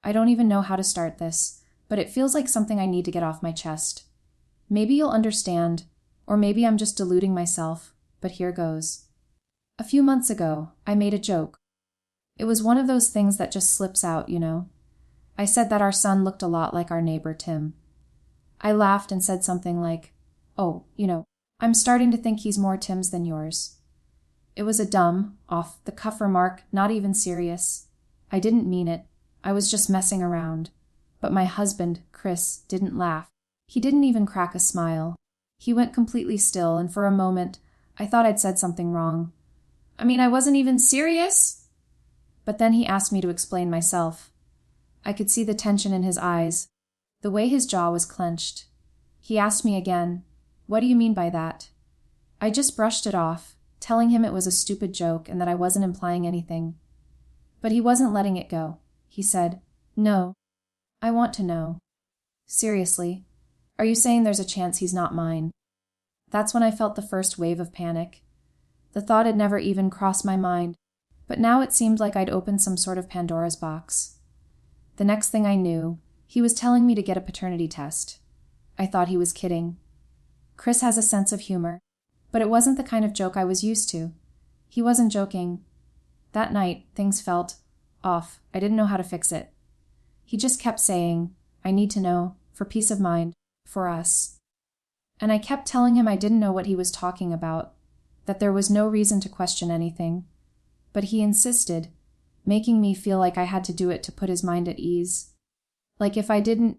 I don't even know how to start this, but it feels like something I need to get off my chest. Maybe you'll understand, or maybe I'm just deluding myself, but here goes. A few months ago, I made a joke. It was one of those things that just slips out, you know. I said that our son looked a lot like our neighbor Tim. I laughed and said something like, "Oh, I'm starting to think he's more Tim's than yours." It was a dumb, off-the-cuff remark, not even serious. I didn't mean it. I was just messing around. But my husband, Chris, didn't laugh. He didn't even crack a smile. He went completely still, and for a moment, I thought I'd said something wrong. I wasn't even serious. But then he asked me to explain myself. I could see the tension in his eyes, the way his jaw was clenched. He asked me again, "What do you mean by that?" I just brushed it off, telling him it was a stupid joke and that I wasn't implying anything. But he wasn't letting it go. He said, "No, I want to know. Seriously, are you saying there's a chance he's not mine?" That's when I felt the first wave of panic. The thought had never even crossed my mind, but now it seemed like I'd opened some sort of Pandora's box. The next thing I knew, he was telling me to get a paternity test. I thought he was kidding. Chris has a sense of humor, but it wasn't the kind of joke I was used to. He wasn't joking. That night, things felt off. I didn't know how to fix it. He just kept saying, "I need to know, for peace of mind, for us." And I kept telling him I didn't know what he was talking about, that there was no reason to question anything. But he insisted, making me feel like I had to do it to put his mind at ease. Like if I didn't,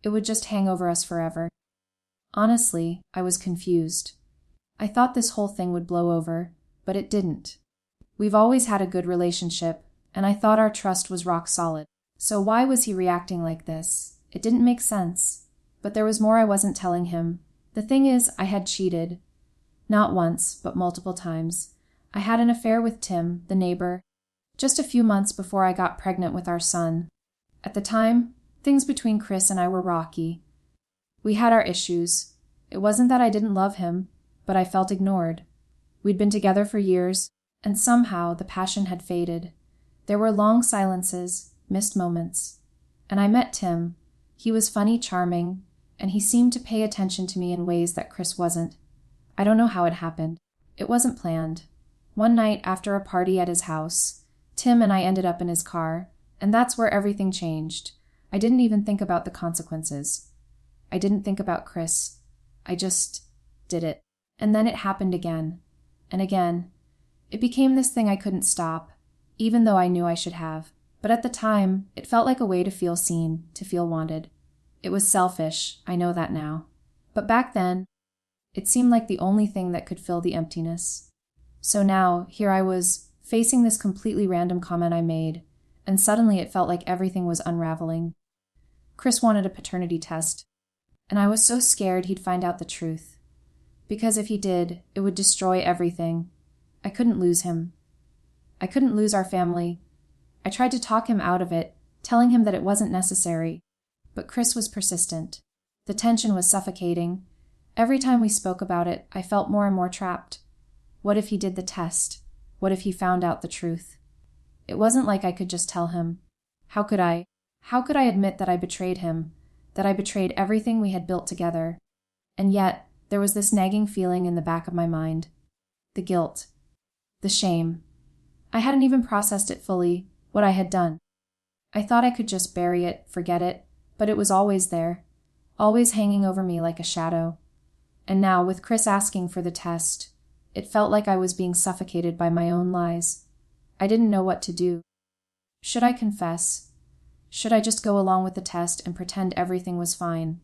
it would just hang over us forever. Honestly, I was confused. I thought this whole thing would blow over, but it didn't. We've always had a good relationship, and I thought our trust was rock solid. So why was he reacting like this? It didn't make sense. But there was more I wasn't telling him. The thing is, I had cheated. Not once, but multiple times. I had an affair with Tim, the neighbor, just a few months before I got pregnant with our son. At the time, things between Chris and I were rocky. We had our issues. It wasn't that I didn't love him, but I felt ignored. We'd been together for years, and somehow the passion had faded. There were long silences, missed moments. And I met Tim. He was funny, charming, and he seemed to pay attention to me in ways that Chris wasn't. I don't know how it happened. It wasn't planned. One night after a party at his house, Tim and I ended up in his car, and that's where everything changed. I didn't even think about the consequences. I didn't think about Chris. I just did it. And then it happened again. And again. It became this thing I couldn't stop, even though I knew I should have. But at the time, it felt like a way to feel seen, to feel wanted. It was selfish, I know that now. But back then, it seemed like the only thing that could fill the emptiness. So now, here I was, facing this completely random comment I made, and suddenly it felt like everything was unraveling. Chris wanted a paternity test, and I was so scared he'd find out the truth. Because if he did, it would destroy everything. I couldn't lose him. I couldn't lose our family. I tried to talk him out of it, telling him that it wasn't necessary. But Chris was persistent. The tension was suffocating. Every time we spoke about it, I felt more and more trapped. What if he did the test? What if he found out the truth? It wasn't like I could just tell him. How could I? How could I admit that I betrayed him, that I betrayed everything we had built together? And yet, there was this nagging feeling in the back of my mind. The guilt. The shame. I hadn't even processed it fully, what I had done. I thought I could just bury it, forget it, but it was always there, always hanging over me like a shadow. And now, with Chris asking for the test, it felt like I was being suffocated by my own lies. I didn't know what to do. Should I confess? Should I just go along with the test and pretend everything was fine?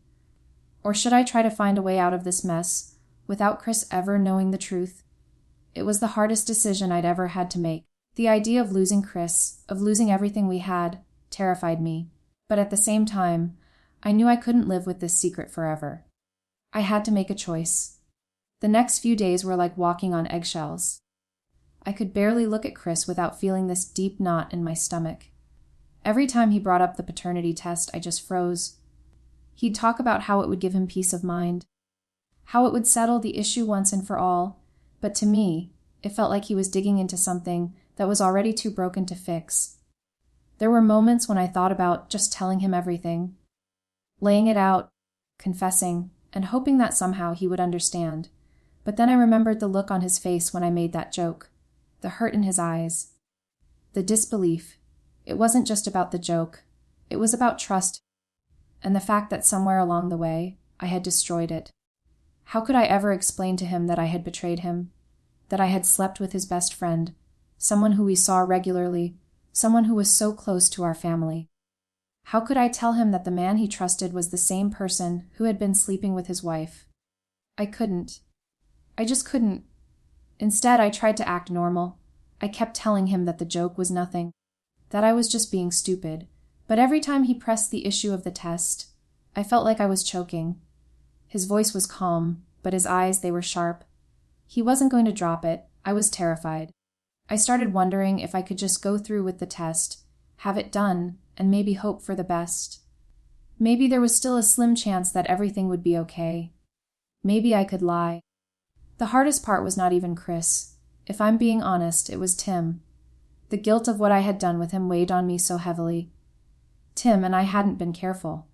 Or should I try to find a way out of this mess without Chris ever knowing the truth? It was the hardest decision I'd ever had to make. The idea of losing Chris, of losing everything we had, terrified me. But at the same time, I knew I couldn't live with this secret forever. I had to make a choice. The next few days were like walking on eggshells. I could barely look at Chris without feeling this deep knot in my stomach. Every time he brought up the paternity test, I just froze. He'd talk about how it would give him peace of mind, how it would settle the issue once and for all, but to me, it felt like he was digging into something that was already too broken to fix. There were moments when I thought about just telling him everything, laying it out, confessing, and hoping that somehow he would understand. But then I remembered the look on his face when I made that joke, the hurt in his eyes, the disbelief. It wasn't just about the joke. It was about trust, and the fact that somewhere along the way, I had destroyed it. How could I ever explain to him that I had betrayed him, that I had slept with his best friend, someone who we saw regularly, someone who was so close to our family? How could I tell him that the man he trusted was the same person who had been sleeping with his wife? I couldn't. I just couldn't. Instead, I tried to act normal. I kept telling him that the joke was nothing, that I was just being stupid. But every time he pressed the issue of the test, I felt like I was choking. His voice was calm, but his eyes, they were sharp. He wasn't going to drop it. I was terrified. I started wondering if I could just go through with the test, have it done, and maybe hope for the best. Maybe there was still a slim chance that everything would be okay. Maybe I could lie. The hardest part was not even Chris. If I'm being honest, it was Tim. The guilt of what I had done with him weighed on me so heavily. Tim and I hadn't been careful.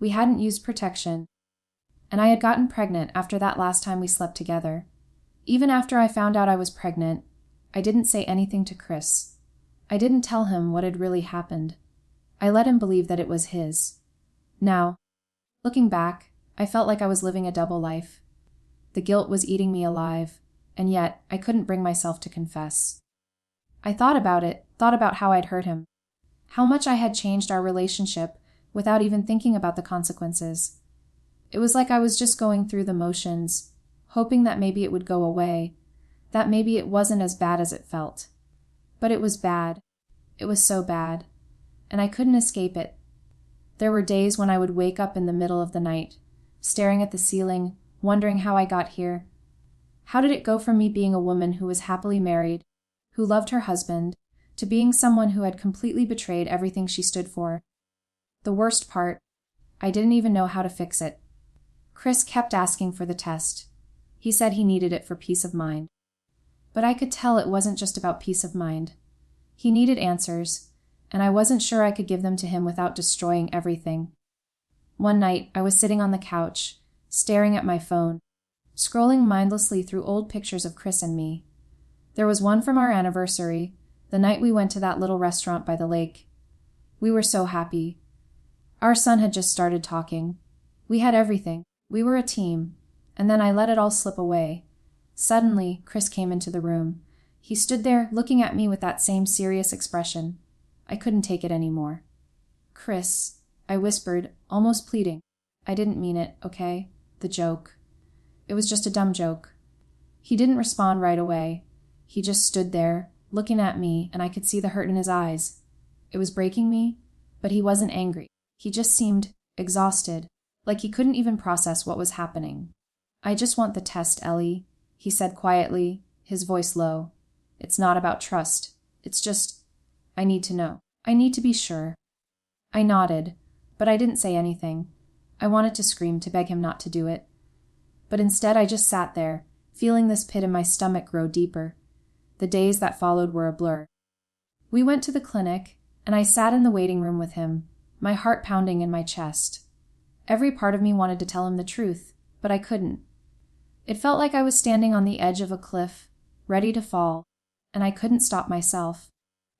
We hadn't used protection. And I had gotten pregnant after that last time we slept together. Even after I found out I was pregnant, I didn't say anything to Chris. I didn't tell him what had really happened. I let him believe that it was his. Now, looking back, I felt like I was living a double life. The guilt was eating me alive, and yet I couldn't bring myself to confess. I thought about how I'd hurt him, how much I had changed our relationship without even thinking about the consequences. It was like I was just going through the motions, hoping that maybe it would go away, that maybe it wasn't as bad as it felt. But it was bad. It was so bad. And I couldn't escape it. There were days when I would wake up in the middle of the night, staring at the ceiling, wondering how I got here. How did it go from me being a woman who was happily married, who loved her husband, to being someone who had completely betrayed everything she stood for? The worst part, I didn't even know how to fix it. Chris kept asking for the test. He said he needed it for peace of mind. But I could tell it wasn't just about peace of mind. He needed answers, and I wasn't sure I could give them to him without destroying everything. One night, I was sitting on the couch, staring at my phone, scrolling mindlessly through old pictures of Chris and me. There was one from our anniversary, the night we went to that little restaurant by the lake. We were so happy. Our son had just started talking. We had everything. We were a team. And then I let it all slip away. Suddenly, Chris came into the room. He stood there, looking at me with that same serious expression. I couldn't take it anymore. "Chris," I whispered, almost pleading. "I didn't mean it, okay? The joke. It was just a dumb joke." He didn't respond right away. He just stood there, looking at me, and I could see the hurt in his eyes. It was breaking me, but he wasn't angry. He just seemed exhausted, like he couldn't even process what was happening. "I just want the test, Ellie," he said quietly, his voice low. "It's not about trust. It's just, I need to know. I need to be sure." I nodded, but I didn't say anything. I wanted to scream to beg him not to do it. But instead I just sat there, feeling this pit in my stomach grow deeper. The days that followed were a blur. We went to the clinic, and I sat in the waiting room with him, my heart pounding in my chest. Every part of me wanted to tell him the truth, but I couldn't. It felt like I was standing on the edge of a cliff, ready to fall, and I couldn't stop myself.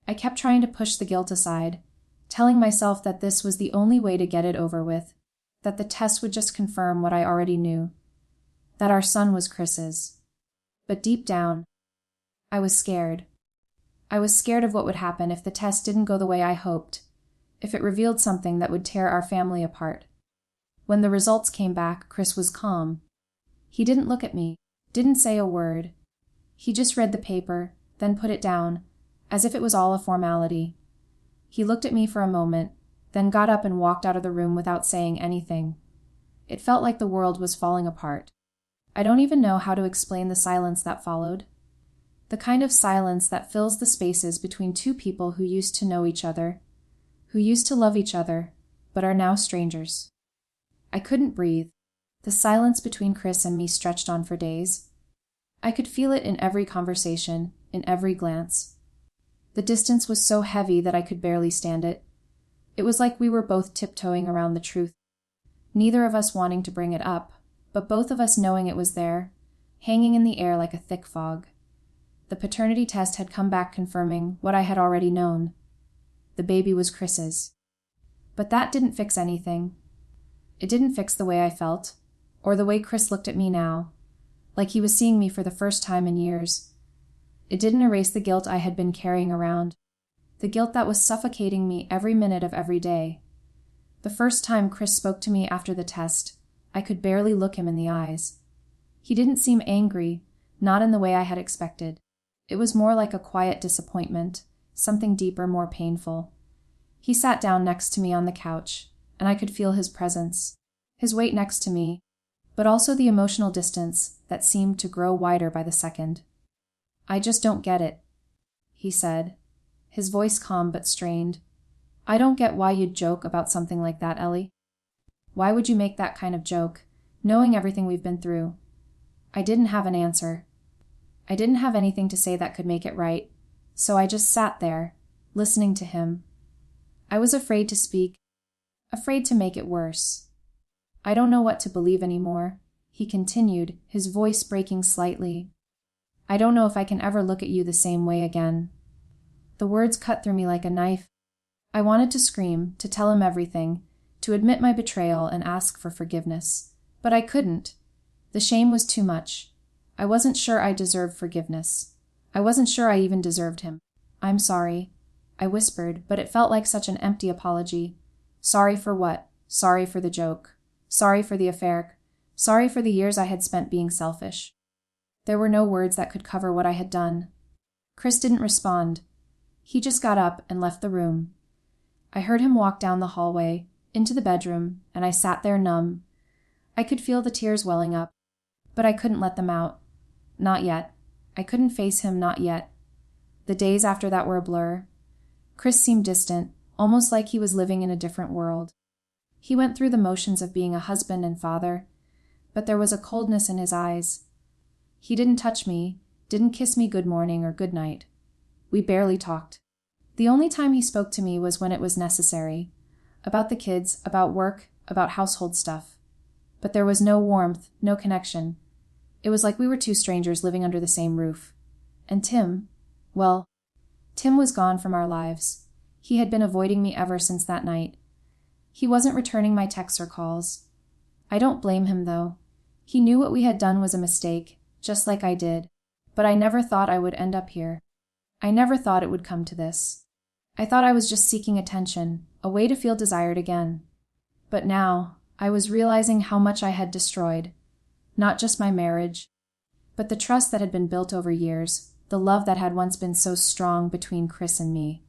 I kept trying to push the guilt aside, telling myself that this was the only way to get it over with, that the test would just confirm what I already knew, that our son was Chris's. But deep down, I was scared. I was scared of what would happen if the test didn't go the way I hoped, if it revealed something that would tear our family apart. When the results came back, Chris was calm. He didn't look at me, didn't say a word. He just read the paper, then put it down, as if it was all a formality. He looked at me for a moment, then got up and walked out of the room without saying anything. It felt like the world was falling apart. I don't even know how to explain the silence that followed. The kind of silence that fills the spaces between two people who used to know each other, who used to love each other, but are now strangers. I couldn't breathe. The silence between Chris and me stretched on for days. I could feel it in every conversation, in every glance. The distance was so heavy that I could barely stand it. It was like we were both tiptoeing around the truth, neither of us wanting to bring it up, but both of us knowing it was there, hanging in the air like a thick fog. The paternity test had come back confirming what I had already known. The baby was Chris's. But that didn't fix anything. It didn't fix the way I felt, or the way Chris looked at me now, like he was seeing me for the first time in years. It didn't erase the guilt I had been carrying around, the guilt that was suffocating me every minute of every day. The first time Chris spoke to me after the test, I could barely look him in the eyes. He didn't seem angry, not in the way I had expected. It was more like a quiet disappointment, something deeper, more painful. He sat down next to me on the couch, and I could feel his presence, his weight next to me, but also the emotional distance that seemed to grow wider by the second. "I just don't get it," he said, his voice calm but strained. "I don't get why you'd joke about something like that, Ellie. Why would you make that kind of joke, knowing everything we've been through?" I didn't have an answer. I didn't have anything to say that could make it right, so I just sat there, listening to him. I was afraid to speak, afraid to make it worse. "I don't know what to believe anymore," he continued, his voice breaking slightly. "I don't know if I can ever look at you the same way again." The words cut through me like a knife. I wanted to scream, to tell him everything, to admit my betrayal and ask for forgiveness. But I couldn't. The shame was too much. I wasn't sure I deserved forgiveness. I wasn't sure I even deserved him. "I'm sorry," I whispered, but it felt like such an empty apology. Sorry for what? Sorry for the joke. Sorry for the affair. Sorry for the years I had spent being selfish. There were no words that could cover what I had done. Chris didn't respond. He just got up and left the room. I heard him walk down the hallway, into the bedroom, and I sat there numb. I could feel the tears welling up, but I couldn't let them out. Not yet. I couldn't face him, not yet. The days after that were a blur. Chris seemed distant, almost like he was living in a different world. He went through the motions of being a husband and father, but there was a coldness in his eyes. He didn't touch me, didn't kiss me good morning or good night. We barely talked. The only time he spoke to me was when it was necessary, about the kids, about work, about household stuff. But there was no warmth, no connection. It was like we were two strangers living under the same roof. And Tim, well, Tim was gone from our lives. He had been avoiding me ever since that night. He wasn't returning my texts or calls. I don't blame him, though. He knew what we had done was a mistake, just like I did, but I never thought I would end up here. I never thought it would come to this. I thought I was just seeking attention, a way to feel desired again. But now, I was realizing how much I had destroyed. Not just my marriage, but the trust that had been built over years, the love that had once been so strong between Chris and me.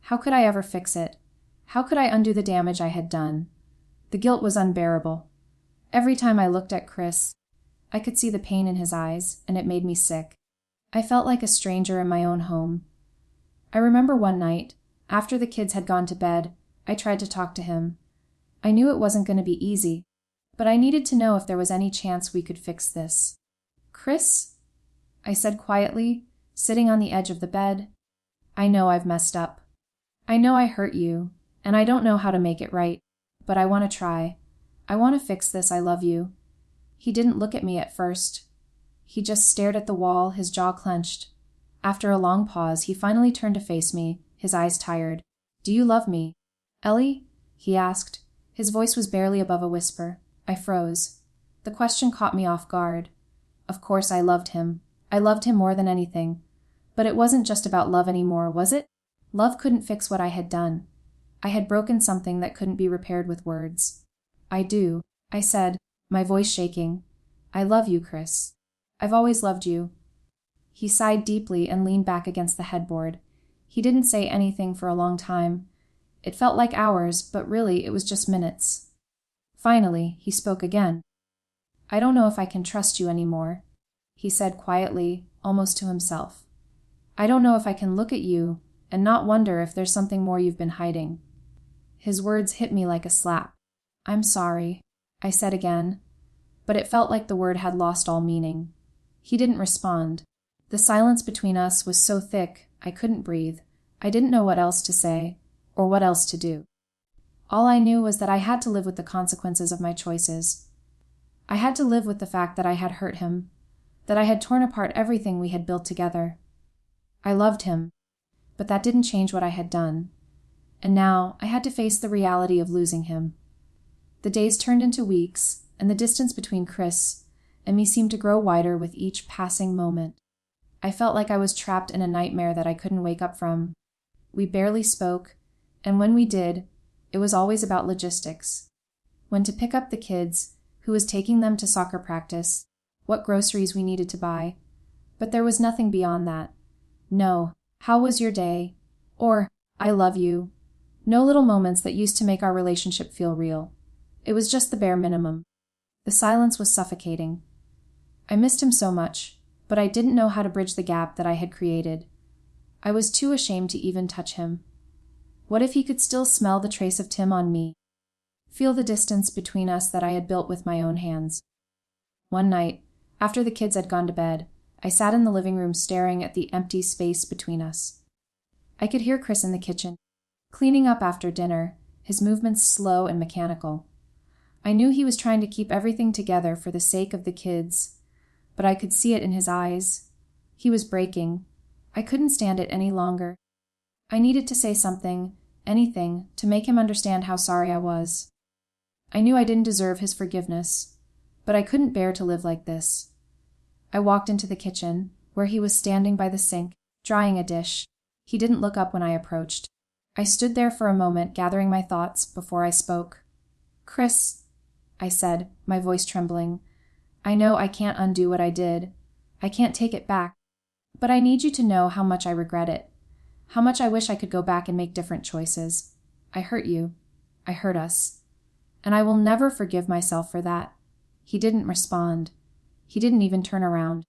How could I ever fix it? How could I undo the damage I had done? The guilt was unbearable. Every time I looked at Chris, I could see the pain in his eyes, and it made me sick. I felt like a stranger in my own home. I remember one night, after the kids had gone to bed, I tried to talk to him. I knew it wasn't going to be easy, but I needed to know if there was any chance we could fix this. "Chris," I said quietly, sitting on the edge of the bed, "I know I've messed up. I know I hurt you, and I don't know how to make it right, but I want to try. I want to fix this. I love you." He didn't look at me at first. He just stared at the wall, his jaw clenched. After a long pause, he finally turned to face me, his eyes tired. "Do you love me, Ellie?" he asked. His voice was barely above a whisper. I froze. The question caught me off guard. Of course I loved him. I loved him more than anything. But it wasn't just about love anymore, was it? Love couldn't fix what I had done. I had broken something that couldn't be repaired with words. "I do," I said, my voice shaking. "I love you, Chris. I've always loved you." He sighed deeply and leaned back against the headboard. He didn't say anything for a long time. It felt like hours, but really it was just minutes. Finally, he spoke again. "I don't know if I can trust you anymore," he said quietly, almost to himself. "I don't know if I can look at you and not wonder if there's something more you've been hiding." His words hit me like a slap. "I'm sorry," I said again, but it felt like the word had lost all meaning. He didn't respond. The silence between us was so thick I couldn't breathe, I didn't know what else to say, or what else to do. All I knew was that I had to live with the consequences of my choices. I had to live with the fact that I had hurt him, that I had torn apart everything we had built together. I loved him, but that didn't change what I had done. And now I had to face the reality of losing him. The days turned into weeks, and the distance between Chris and me seemed to grow wider with each passing moment. I felt like I was trapped in a nightmare that I couldn't wake up from. We barely spoke, and when we did, it was always about logistics. When to pick up the kids, who was taking them to soccer practice, what groceries we needed to buy. But there was nothing beyond that. No, how was your day? Or, I love you. No little moments that used to make our relationship feel real. It was just the bare minimum. The silence was suffocating. I missed him so much, but I didn't know how to bridge the gap that I had created. I was too ashamed to even touch him. What if he could still smell the trace of Tim on me? Feel the distance between us that I had built with my own hands. One night, after the kids had gone to bed, I sat in the living room staring at the empty space between us. I could hear Chris in the kitchen, cleaning up after dinner, his movements slow and mechanical. I knew he was trying to keep everything together for the sake of the kids, but I could see it in his eyes. He was breaking. I couldn't stand it any longer. I needed to say something, anything, to make him understand how sorry I was. I knew I didn't deserve his forgiveness, but I couldn't bear to live like this. I walked into the kitchen, where he was standing by the sink, drying a dish. He didn't look up when I approached. I stood there for a moment, gathering my thoughts before I spoke. "Chris," I said, my voice trembling, "I know I can't undo what I did. I can't take it back. But I need you to know how much I regret it. How much I wish I could go back and make different choices. I hurt you. I hurt us. And I will never forgive myself for that." He didn't respond. He didn't even turn around.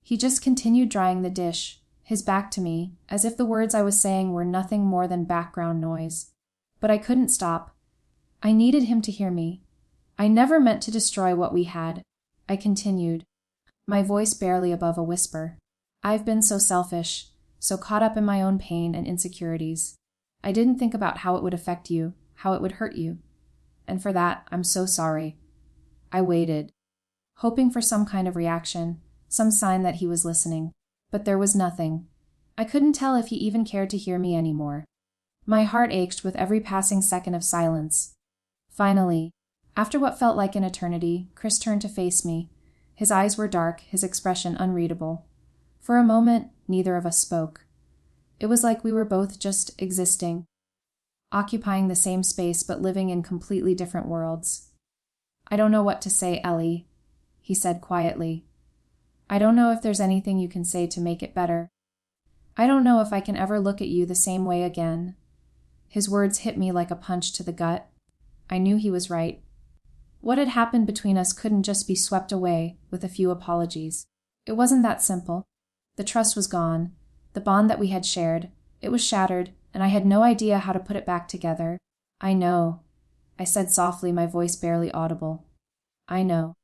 He just continued drying the dish, his back to me, as if the words I was saying were nothing more than background noise. But I couldn't stop. I needed him to hear me. "I never meant to destroy what we had," I continued, my voice barely above a whisper. "I've been so selfish, so caught up in my own pain and insecurities. I didn't think about how it would affect you, how it would hurt you. And for that, I'm so sorry." I waited, hoping for some kind of reaction, some sign that he was listening. But there was nothing. I couldn't tell if he even cared to hear me anymore. My heart ached with every passing second of silence. Finally, after what felt like an eternity, Chris turned to face me. His eyes were dark, his expression unreadable. For a moment, neither of us spoke. It was like we were both just existing, occupying the same space but living in completely different worlds. "I don't know what to say, Ellie," he said quietly. "I don't know if there's anything you can say to make it better. I don't know if I can ever look at you the same way again." His words hit me like a punch to the gut. I knew he was right. What had happened between us couldn't just be swept away with a few apologies. It wasn't that simple. The trust was gone. The bond that we had shared, it was shattered, and I had no idea how to put it back together. "I know," I said softly, my voice barely audible. "I know.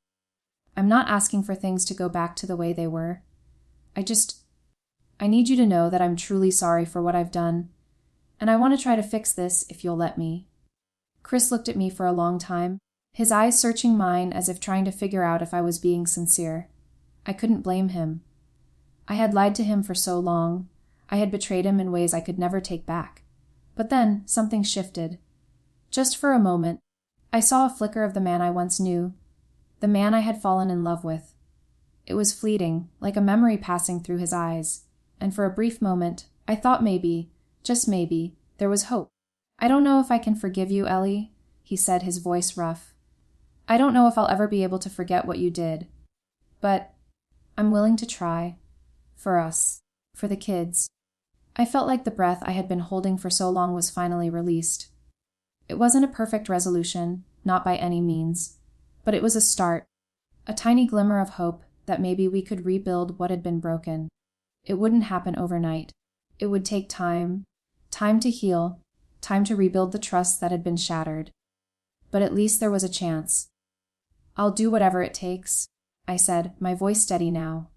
I'm not asking for things to go back to the way they were. I need you to know that I'm truly sorry for what I've done, and I want to try to fix this if you'll let me." Chris looked at me for a long time, his eyes searching mine as if trying to figure out if I was being sincere. I couldn't blame him. I had lied to him for so long. I had betrayed him in ways I could never take back. But then something shifted. Just for a moment, I saw a flicker of the man I once knew, the man I had fallen in love with. It was fleeting, like a memory passing through his eyes, and for a brief moment, I thought maybe, just maybe, there was hope. "I don't know if I can forgive you, Ellie," he said, his voice rough. "I don't know if I'll ever be able to forget what you did. But I'm willing to try. For us. For the kids." I felt like the breath I had been holding for so long was finally released. It wasn't a perfect resolution, not by any means. But it was a start, a tiny glimmer of hope that maybe we could rebuild what had been broken. It wouldn't happen overnight. It would take time, time to heal, time to rebuild the trust that had been shattered. But at least there was a chance. "I'll do whatever it takes," I said, my voice steady now.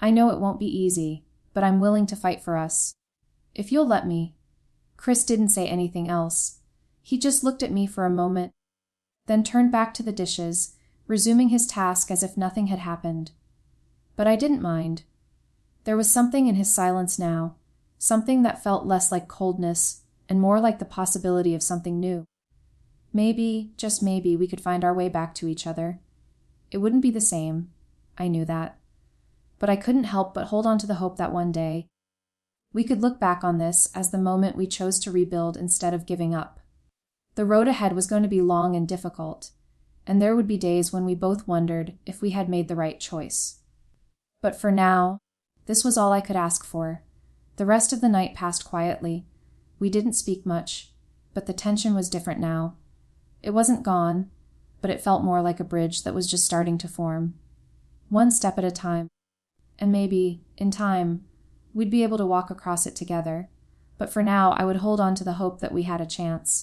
"I know it won't be easy, but I'm willing to fight for us. If you'll let me. Chris didn't say anything else. He just looked at me for a moment, then turned back to the dishes, resuming his task as if nothing had happened. But I didn't mind. There was something in his silence now, something that felt less like coldness and more like the possibility of something new. Maybe, just maybe, we could find our way back to each other. It wouldn't be the same. I knew that. But I couldn't help but hold on to the hope that one day we could look back on this as the moment we chose to rebuild instead of giving up. The road ahead was going to be long and difficult, and there would be days when we both wondered if we had made the right choice. But for now, this was all I could ask for. The rest of the night passed quietly. We didn't speak much, but the tension was different now. It wasn't gone, but it felt more like a bridge that was just starting to form. One step at a time. And maybe, in time, we'd be able to walk across it together. But for now, I would hold on to the hope that we had a chance.